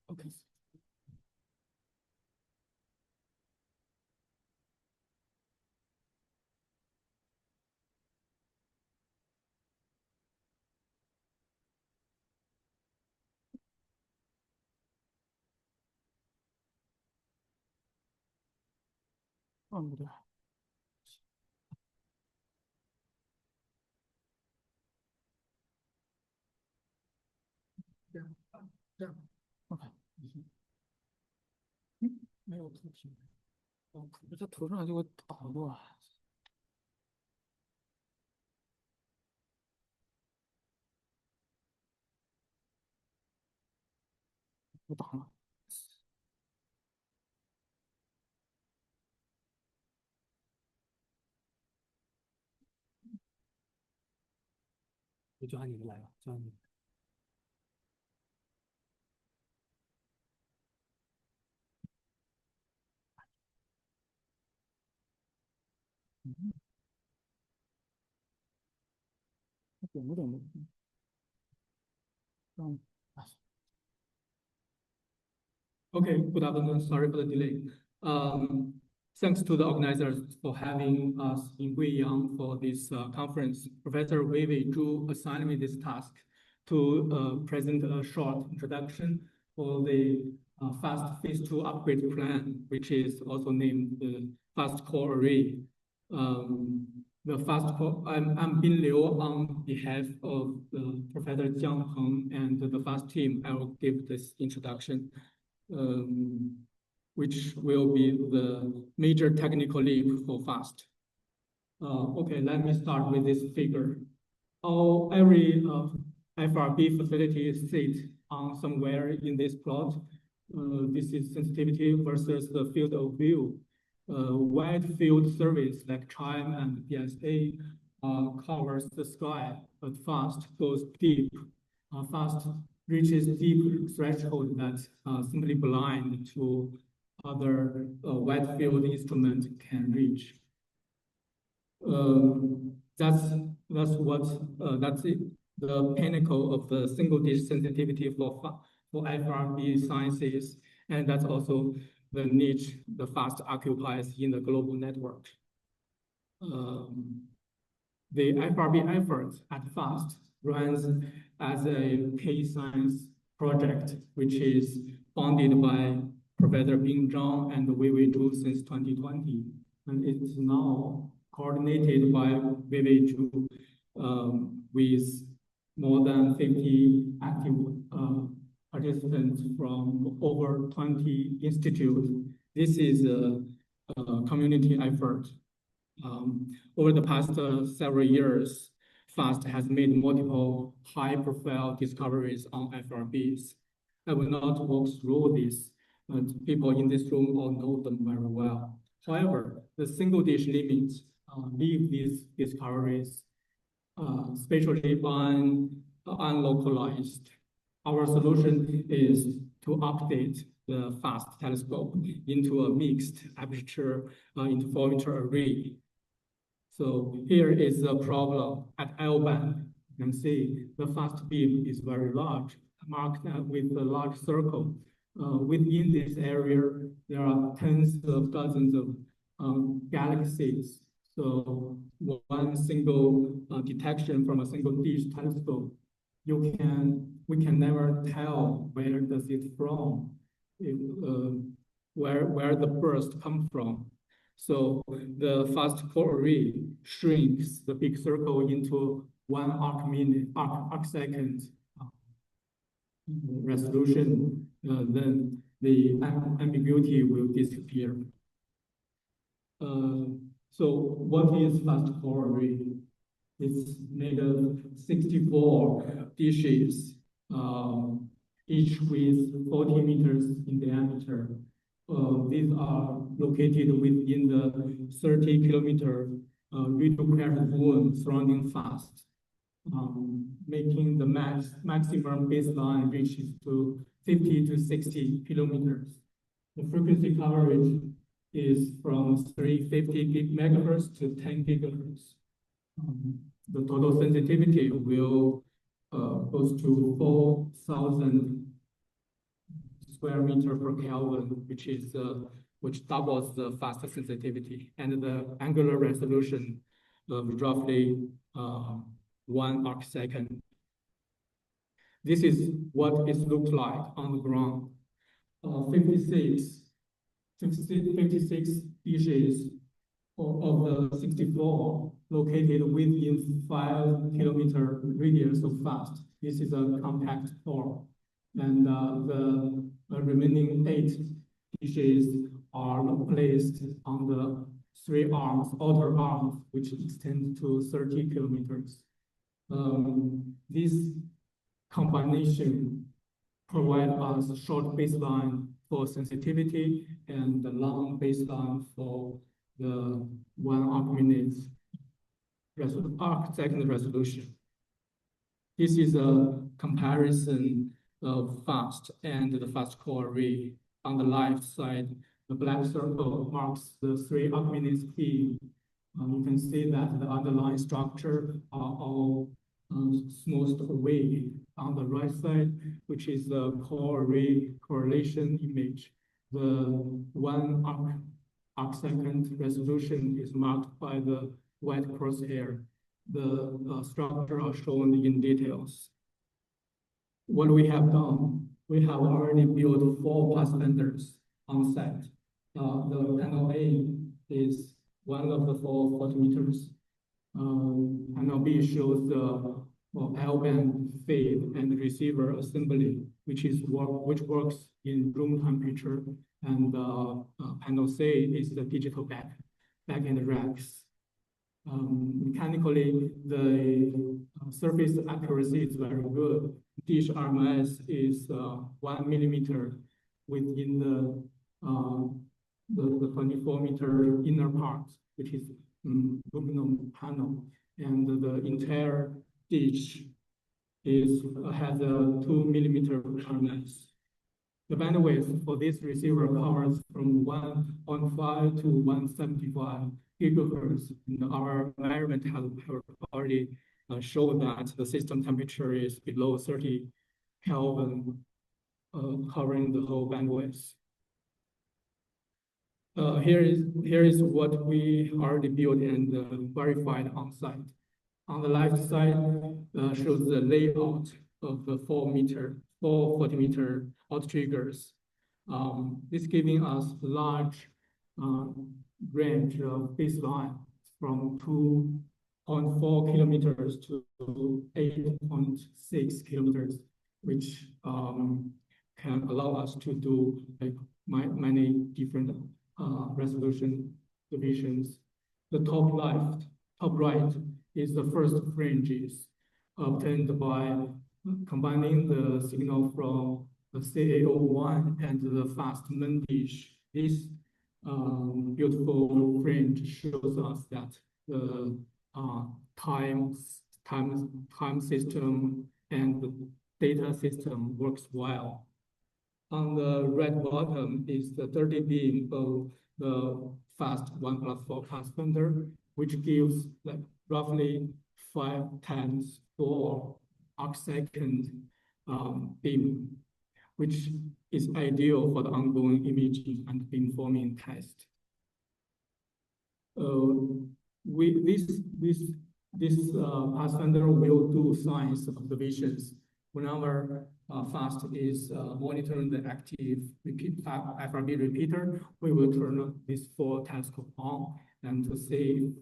OK。不对。这样 ，OK。没有图形，这图上就会导过。不挡了。就按你们来吧，就按你们。点不点的？Okay, good afternoon. Sorry for the delay. Thanks to the organizers for having us in Guiyang for this conference. Professor Wei Zhu assigned me this task to present a short introduction for the FAST Phase 2 upgrade plan, which is also named the FAST Core Array. The FAST Core, I'm Bin Liu on behalf of Professor Jiang, Peng, and the FAST team. I will give this introduction, which will be the major technical leap for FAST. Okay, let me start with this figure. Every FRB facility sits on somewhere in this plot. This is sensitivity versus the field of view. Wide field service like CHIME and DSA covers the sky, but FAST goes deep. FAST reaches deep threshold that simply blind to other wide field instrument can reach. That's it. The pinnacle of the single-digit sensitivity for FRB sciences, and that's also the niche the FAST occupies in the global network. The FRB effort at FAST runs as a K-science project, which is funded by Professor Bing Zhang and Wei Zhu since 2020, and it's now coordinated by Wei Zhu with more than 50 active participants from over 20 institutes. This is community effort. Over the past several years, FAST has made multiple high-profile discoveries on FRBs. I will not walk through this, but people in this room all know them very well. However, the single-dish limit leave these discoveries, especially unlocalized. Our solution is to update the FAST telescope into a mixed aperture interferometer array. So here is the problem at L-band. You can see the FAST beam is very large, marked with a large circle. Within this area, there are tens of dozens of galaxies. So one single detection from a single dish telescope, we can never tell where does it from, where the burst come from. So the fast core array shrinks the big circle into 1 arc second resolution. Then the ambiguity will disappear. So what is fast core array? It's made of 64 dishes, each with 40 meters in diameter. These are located within the 30-kilometer radio zone surrounding FAST, making the maximum baseline reaches to 50 to 60 kilometers. The frequency coverage is from 350 megahertz to 10 gigahertz. The total sensitivity will goes to 4,000 square meter per Kelvin, which doubles the FAST sensitivity, and the angular resolution of roughly 1 arc second. This is what it looks like on the ground. 56 dishes of the 64 located within 5-kilometer radius of FAST. This is a compact core, and the remaining 8 dishes are placed on the 3 arms, outer arms, which extend to 30 kilometers. This combination provides us a short baseline for sensitivity and the long baseline for the 1 arc second resolution. This is a comparison of FAST and the fast core array. On the left side, the black circle marks the 3 arc-minutes beam. You can see that the underlying structure are all smoothed away. On the right side, which is the core array correlation image, the 1 arc second resolution is marked by the white crosshair. The structure are shown in details. What we have done, we have already built 4 pathfinders on site. The panel A is one of the 4 photometers. Panel B shows the L-band fade and receiver assembly, which works in room temperature, and panel C is the digital back-end racks. Mechanically, the surface accuracy is very good. Dish RMS is 1 millimeter within the 24-meter inner part, which is aluminum panel, and the entire dish has a 2 millimeter RMS. The bandwidth for this receiver covers from 1.5 to 175 gigahertz. And our measurement has already shown that the system temperature is below 30 Kelvin, covering the whole bandwidth. Here is what we already built and verified on site. On the left side shows the layout of the 4 40-meter outriggers. This giving us large range of baseline from 2.4 kilometers to 8.6 kilometers, which can allow us to do like many different resolution divisions. The top right is the first fringes obtained by combining the signal from the CA01 and the fast main dish. This beautiful fringe shows us that the time system and the data system works well. On the right bottom is the 30 beam of the fast 1+4 transponder, which gives like roughly 5 times 4 arcsecond beam, which is ideal for the ongoing imaging and beamforming test. This transponder will do science observations whenever fast is monitoring the active FRB repeater. We will turn this 4 telescope on and to see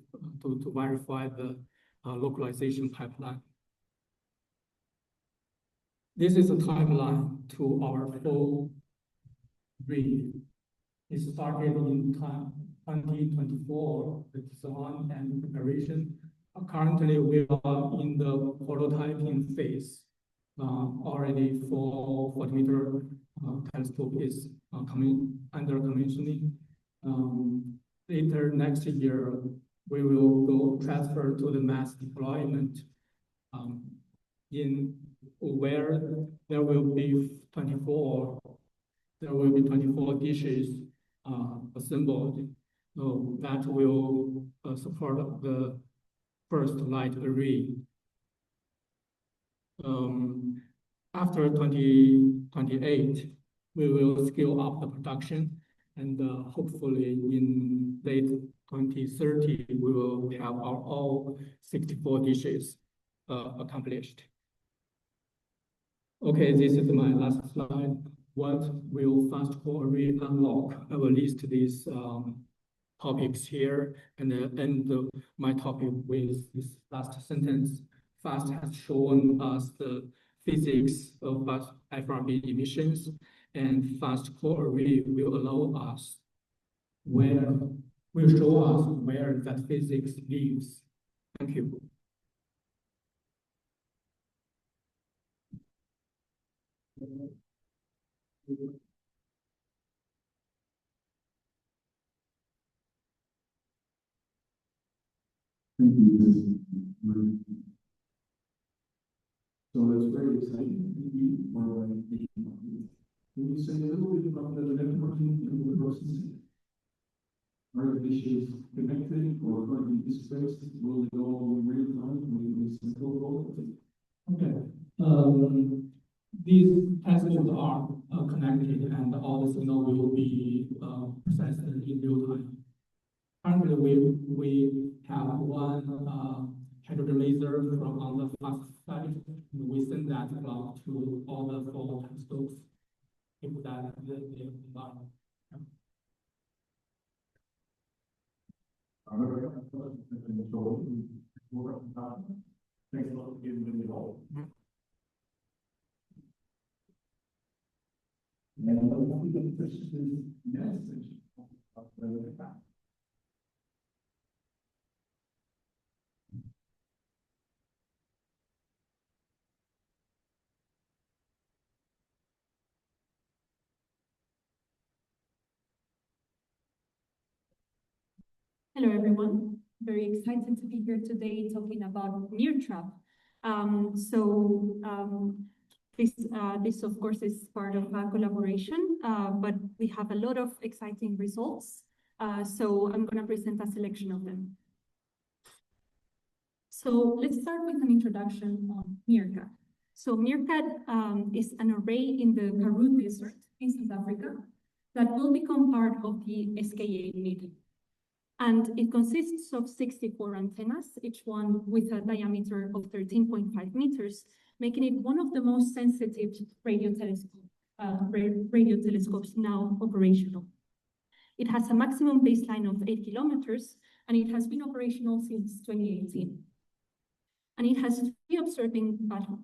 to verify the localization pipeline. This is a timeline to our full read. It started in 2024, the design and preparation. Currently, we are in the prototyping phase. Already for 40-meter telescope is under commissioning. Later next year, we will go transfer to the mass deployment in where there will be 24 dishes assembled. So that will support the first light array. After 2028, we will scale up the production, and hopefully in late 2030, we will have all 64 dishes accomplished. Okay, this is my last slide. What will fast core array unlock? I will list these topics here and end my topic with this last sentence. FAST has shown us the physics of FRB emissions, and fast core array will show us where that physics lives. Thank you. Thank you. So it's very exciting. Can you say a little bit about the networking and the processing? Are the dishes connected or are they dispersed? Will it all in real time? Will it be central? Okay. These passages are connected, and all the signal will be processed in real time. Currently, we have one hydrogen laser from on the fast side. We send that clock to all the 4 telescopes. If that the environment. Thanks a lot for giving me the all. And I think the question is message of the fact. Hello, everyone. Very excited to be here today talking about MeerKAT. This of course is part of our collaboration, but we have a lot of exciting results. So I'm going to present a selection of them. So let's start with an introduction on MeerKAT. So MeerKAT is an array in the Karoo Desert in South Africa that will become part of the SKA meeting. And it consists of 64 antennas, each one with a diameter of 13.5 meters, making it one of the most sensitive radio telescopes now operational. It has a maximum baseline of 8 kilometers, and it has been operational since 2018. And it has observing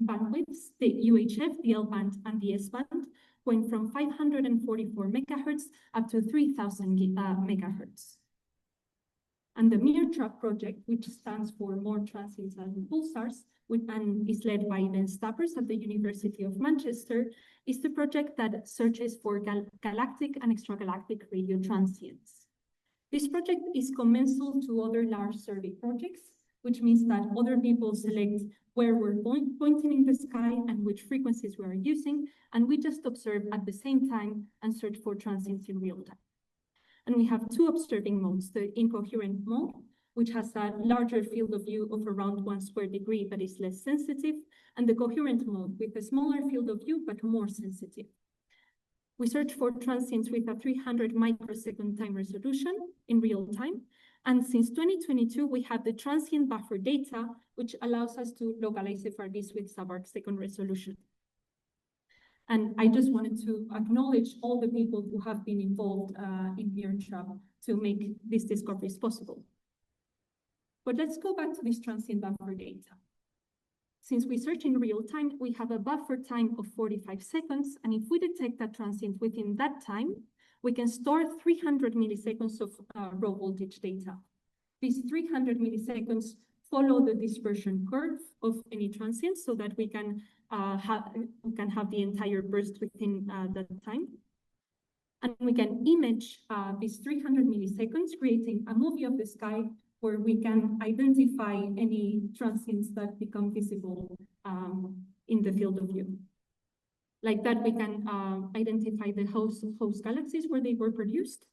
bandwidths, the UHF, the L band, and the S band, going from 544 megahertz up to 3,000 megahertz. And the MeerKAT project, which stands for More Transients and Pulsars, and is led by Inés at the University of Manchester, is the project that searches for galactic and extragalactic radio transients. This project is commensal to other large survey projects, which means that other people select where we're pointing in the sky and which frequencies we are using, and we just observe at the same time and search for transients in real time. And we have two observing modes, the incoherent mode, which has a larger field of view of around 1 square degree, but is less sensitive, and the coherent mode with a smaller field of view, but more sensitive. We search for transients with a 300 microsecond time resolution in real time. And since 2022, we have the transient buffer data, which allows us to localize FRBs with sub-arc-second resolution. And I just wanted to acknowledge all the people who have been involved in MeerKAT to make these discoveries possible. But let's go back to this transient buffer data. Since we search in real time, we have a buffer time of 45 seconds. And if we detect a transient within that time, we can store 300 milliseconds of raw voltage data. These 300 milliseconds follow the dispersion curve of any transient so that we can have the entire burst within that time. And we can image these 300 milliseconds, creating a movie of the sky where we can identify any transients that become visible in the field of view. Like that, we can identify the host galaxies where they were produced,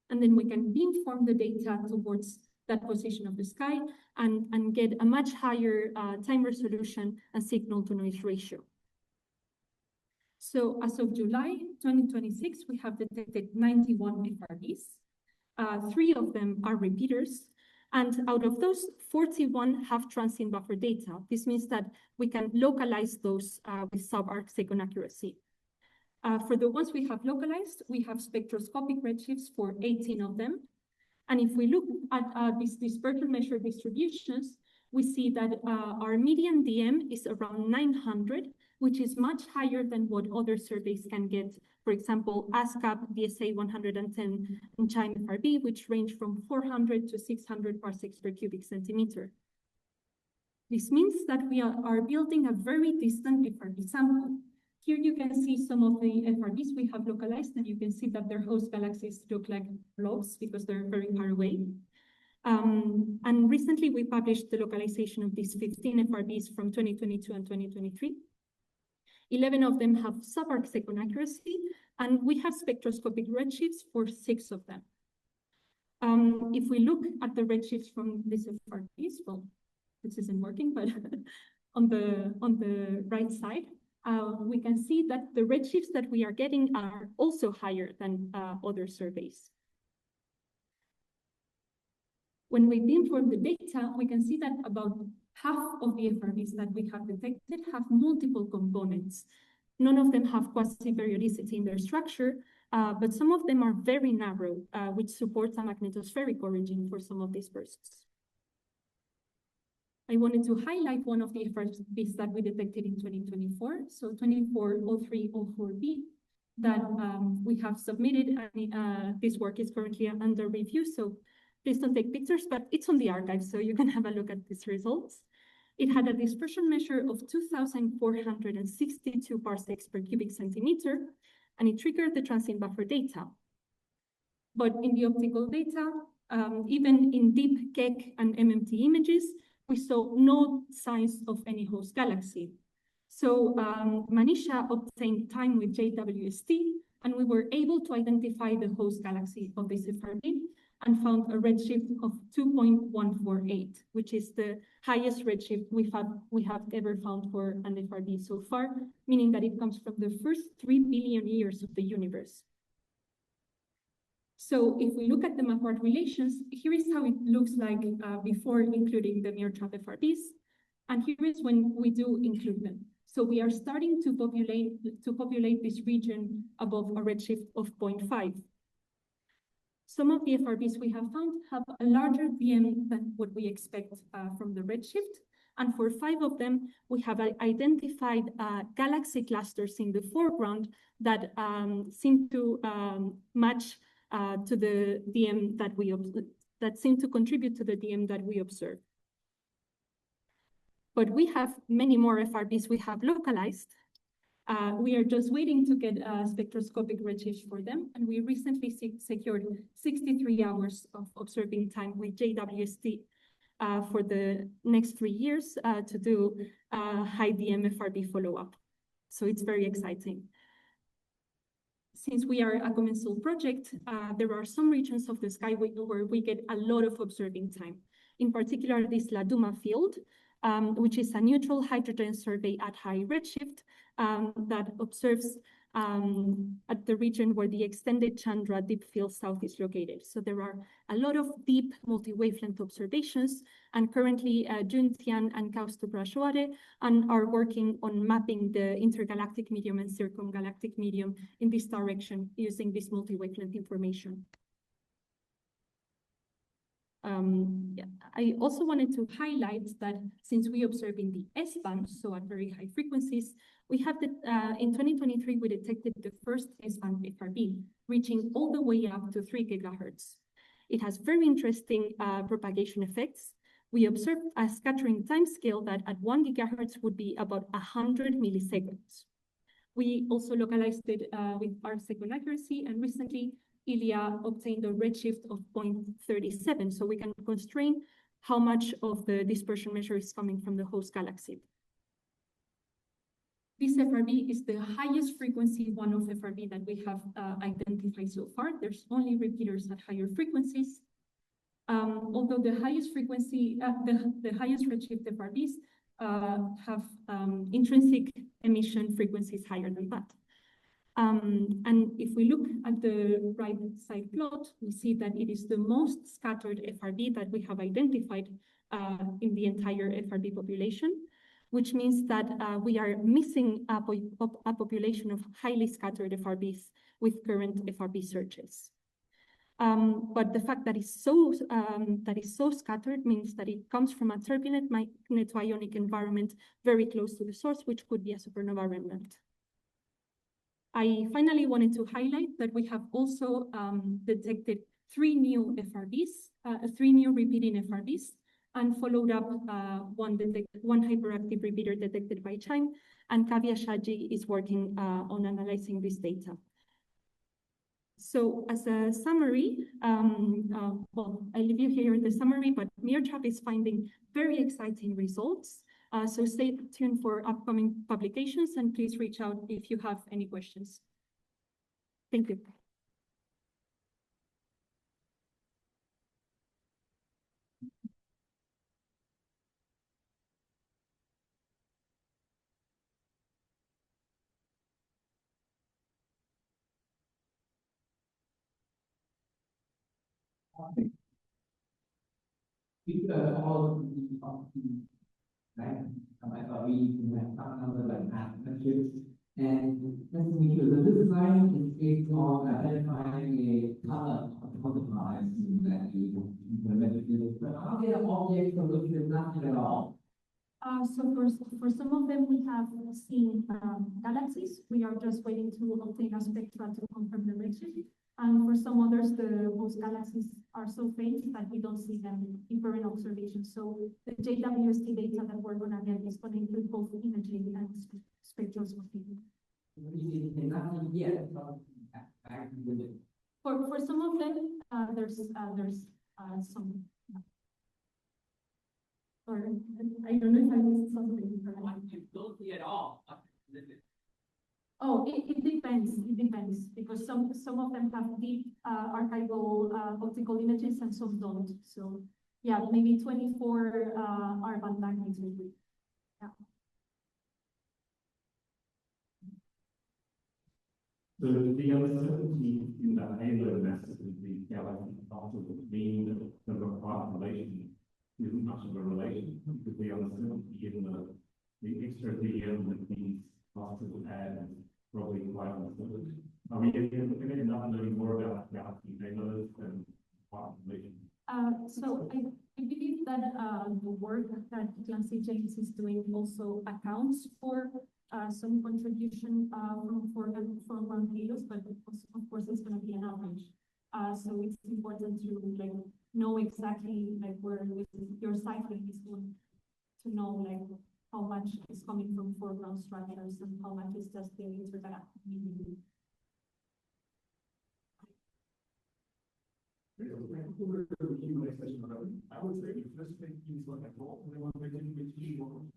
and then we can beamform the data towards that position of the sky and get a much higher time resolution and signal-to-noise ratio. So as of July 2026, we have detected 91 FRBs. 3 of them are repeaters. And out of those, 41 have transient buffer data. This means that we can localize those with sub-arc-second accuracy. For the ones we have localized, we have spectroscopic redshifts for 18 of them. And if we look at these dispersion measure distributions, we see that our median DM is around 900, which is much higher than what other surveys can get. For example, ASCAP, DSA 110, and CHIME FRB, which range from 400 to 600 parsecs per cubic centimeter. This means that we are building a very distant FRB sample. Here you can see some of the FRBs we have localized, and you can see that their host galaxies look like blobs because they're very far away. And recently we published the localization of these 15 FRBs from 2022 and 2023. 11 of them have sub-arc-second accuracy, and we have spectroscopic redshifts for 6 of them. If we look at the redshifts from these FRBs, well, this isn't working, but on the right side, we can see that the redshifts that we are getting are also higher than other surveys. When we beamform the data, we can see that about half of the FRBs that we have detected have multiple components. None of them have quasi-periodicity in their structure, but some of them are very narrow, which supports a magnetospheric origin for some of these bursts. I wanted to highlight one of the FRBs that we detected in 2024, so 240304B, that we have submitted, and this work is currently under review, so please don't take pictures, but it's on the archive, so you can have a look at these results. It had a dispersion measure of 2,462 parsecs per cubic centimeter, and it triggered the transient buffer data. But in the optical data, even in deep Keck and MMT images, we saw no signs of any host galaxy. So Manisha obtained time with JWST, and we were able to identify the host galaxy of this FRB and found a redshift of 2.148, which is the highest redshift we have ever found for an FRB so far, meaning that it comes from the first 3 billion years of the universe. So if we look at the map-ward relations, here is how it looks like before including the MeerKAT FRBs, and here is when we do include them. So we are starting to populate this region above a redshift of 0.5. Some of the FRBs we have found have a larger VM than what we expect from the redshift, And for 5 of them, we have identified galaxy clusters in the foreground that seem to match to the DM that seem to contribute to the DM that we observe. But we have many more FRBs we have localized. We are just waiting to get spectroscopic redshift for them, and we recently secured 63 hours of observing time with JWST for the next 3 years to do high DM FRB follow-up. So it's very exciting. Since we are a commensal project, there are some regions of the sky where we get a lot of observing time. In particular, this La Duma field, which is a neutral hydrogen survey at high redshift that observes at the region where the extended Chandra deep field south is located. So there are a lot of deep multi-wavelength observations, and currently Juntian and Pastor-Marazuela are working on mapping the intergalactic medium and circumgalactic medium in this direction using this multi-wavelength information. Yeah. I also wanted to highlight that since we observe in the S-band, so at very high frequencies, we have in 2023, we detected the first S-band FRB, reaching all the way up to 3 gigahertz. It has very interesting propagation effects. We observed a scattering timescale that at 1 gigahertz would be about 100 milliseconds. We also localized it with parsec accuracy, and recently Ilya obtained a redshift of 0.37, so we can constrain how much of the dispersion measure is coming from the host galaxy. This FRB is the highest frequency one of FRB that we have identified so far. There's only repeaters at higher frequencies. Although the highest frequency, the highest redshift FRBs have intrinsic emission frequencies higher than that. And if we look at the right side plot, we see that it is the most scattered FRB that we have identified in the entire FRB population, which means that we are missing a population of highly scattered FRBs with current FRB searches. But the fact that it's so scattered means that it comes from a turbulent magnetoionic environment very close to the source, which could be a supernova remnant. I finally wanted to highlight that we have also detected 3 new FRBs, 3 new repeating FRBs, and followed up one hyperactive repeater detected by CHIME, and Kavya Shaji is working on analyzing this data. So as a summary, well, I leave you here the summary, but MeerKAT is finding very exciting results. So stay tuned for upcoming publications, and please reach out if you have any questions. Thank you. We all right? I thought we have some numbers like partnerships. And let's make sure the design is based on identifying a color of the multipliers that you implemented. But are there objects for which there's nothing at all? So for some of them, we have seen galaxies. We are just waiting to obtain a spectra to confirm the redshift. And for some others, the host galaxies are so faint that we don't see them in current observation. So the JWST data that we're going to get is going to include both imaging and spectroscopy. Nothing yet. For some of them, there's some. Or I don't know if I missed something. You don't see at all. Oh, it depends. It depends because some of them have deep archival optical images and some don't. So yeah, maybe 24 are band magnitude. Yeah. So the uncertainty in that halo masses of the galaxy also mean that the required relation isn't much of a relation because the uncertainty in the extra DM that these classes will add is probably quite uncertain. Are we going to end up learning more about galaxy halos and required relation? So I believe that the work that Clancy James is doing also accounts for some contribution from foreground halos, but of course it's going to be an average. So it's important to like know exactly like where your cycling is going, to know like how much is coming from foreground structures and how much is just the intergalactic medium. I would say the first thing is what I call the one which you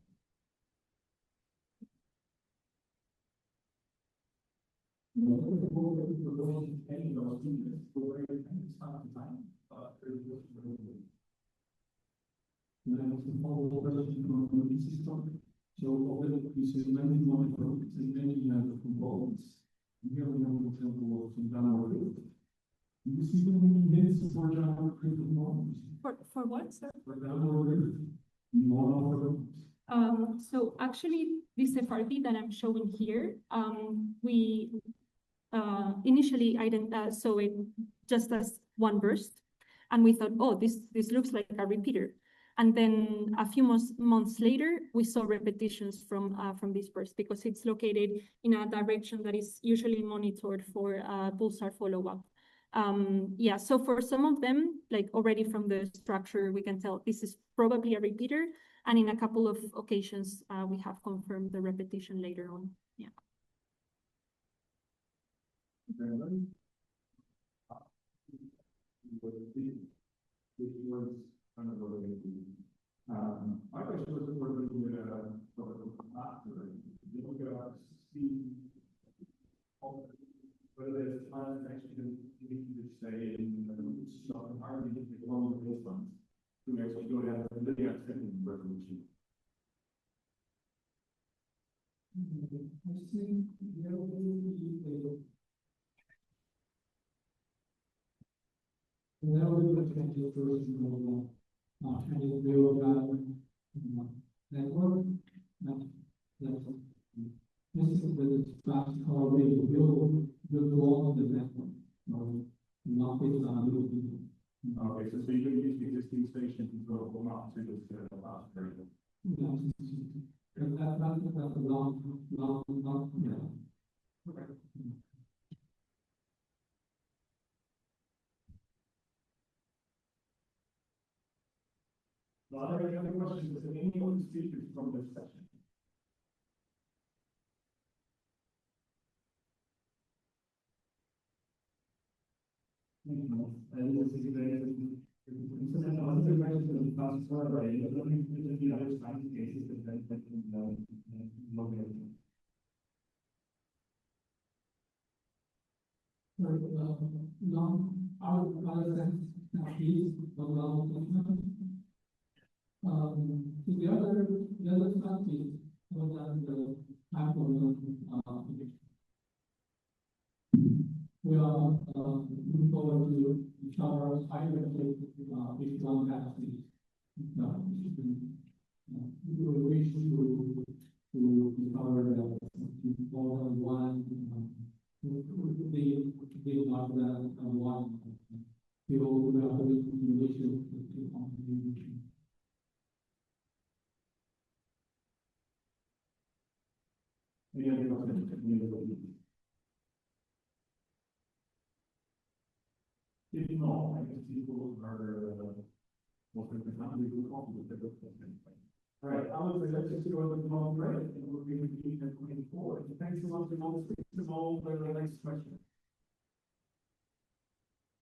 For what, sir? So actually, this FRB that I'm showing here, we initially saw it just as one burst, and we thought, oh, this looks like a repeater. And then a few months later, we saw repetitions from this burst because it's located in a direction that is usually monitored for pulsar follow-up. Yeah, so for some of them, like already from the structure, we can tell this is probably a repeater. And in a couple of occasions, we have confirmed the repetition later on. Yeah. My question was for whether there's plans actually to stay in stock and hardly get the loan of those funds to actually go down and living out second resolution. Okay, so you can use the existing station to go not to the last variable. Are there any other questions? Is there any other speakers from this session? We are looking forward to shower higher if one has the we will wish to cover the more than one be not than one. We will have a continuation to contribution. Any other questions? If not, I guess people are welcome to come to the call with the question. All right, I would say let's just go to the long break and we'll be repeating at 24. Thanks so much for all the next question.